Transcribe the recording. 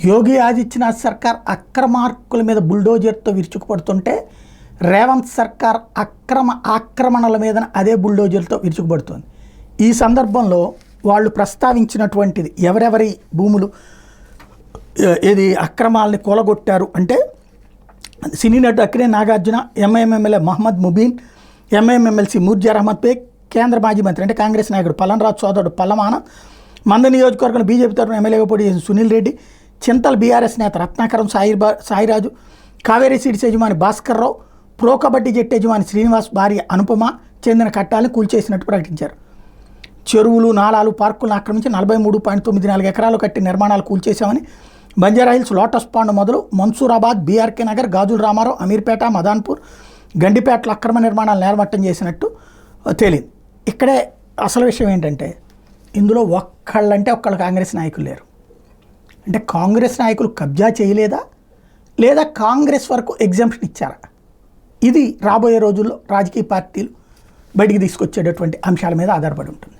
యోగి ఆదిత్యనాథ్ సర్కార్ అక్రమార్కుల మీద బుల్డోజర్తో విరుచుకుపడుతుంటే రేవంత్ సర్కార్ ఆక్రమణల మీద అదే బుల్డోజర్తో విరుచుకుపడుతుంది. ఈ సందర్భంలో వాళ్ళు ప్రస్తావించినటువంటిది ఎవరెవరి భూములు ఏది అక్రమాలని కూలగొట్టారు అంటే సినీ నటుడు Akkineni Nagarjuna, MIM MLA Mohammed Mubeen, MIM MLC Mirza Ahmed Baig, కేంద్ర మాజీ మంత్రి అంటే కాంగ్రెస్ నాయకుడు పల్లనరాజు సోదరుడు పల్లమాన, మంద నియోజకవర్గంలో బీజేపీ తరఫున ఎమ్మెల్యేగా పోటీ చేసిన సునీల్ రెడ్డి, చింతల్ బీఆర్ఎస్ నేత రత్నాకరం సాయిరాజు, కావేరీ సీడ్స్ యజమాని భాస్కర్ రావు, ప్రో కబడ్డీ జట్టు యజమాని శ్రీనివాస్ భార్య అనుపమ చెందిన కట్టాలను కూల్చేసినట్టు ప్రకటించారు. చెరువులు, నాలాలు, పార్కులను ఆక్రమించి 43.94 ఎకరాలు కట్టి నిర్మాణాలు కూల్చేశామని, బంజారాహిల్స్, లోటస్ పాండ్ మొదలు మన్సూరాబాద్, బీఆర్కే నగర్, గాజుల రామారావు, అమీర్పేట, మదాన్పూర్, గండిపేటలో అక్రమ నిర్మాణాలు నేరమట్టం చేసినట్టు తేలింది. ఇక్కడే అసలు విషయం ఏంటంటే ఇందులో ఒక్కళ్ళంటే ఒక్కళ్ళు కాంగ్రెస్ నాయకులు లేరు. అంటే కాంగ్రెస్ నాయకులు కబ్జా చేయలేదా లేదా కాంగ్రెస్ వరకు ఎగ్జామ్షన్ ఇచ్చారా? ఇది రాబోయే రోజుల్లో రాజకీయ పార్టీలు బయటికి తీసుకొచ్చేటటువంటి అంశాల మీద ఆధారపడి ఉంటుంది.